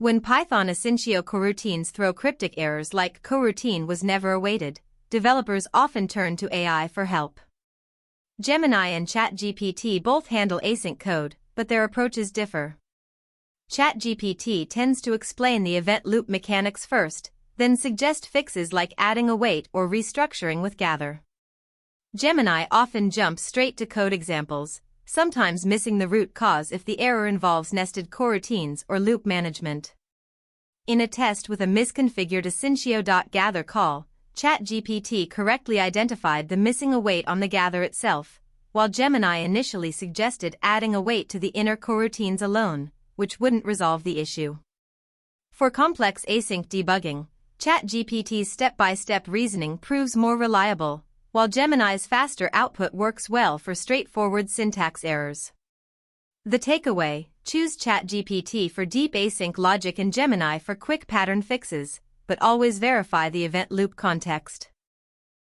When Python Asyncio Coroutines throw cryptic errors like coroutine was never awaited, developers often turn to AI for help. Gemini and ChatGPT both handle async code, but their approaches differ. ChatGPT tends to explain the event loop mechanics first, then suggest fixes like adding await or restructuring with gather. Gemini often jumps straight to code examples, sometimes missing the root cause if the error involves nested coroutines or loop management. In a test with a misconfigured asyncio.gather call, ChatGPT correctly identified the missing await on the gather itself, while Gemini initially suggested adding await to the inner coroutines alone, which wouldn't resolve the issue. For complex async debugging, ChatGPT's step-by-step reasoning proves more reliable, while Gemini's faster output works well for straightforward syntax errors. The takeaway: choose ChatGPT for deep async logic and Gemini for quick pattern fixes, but always verify the event loop context.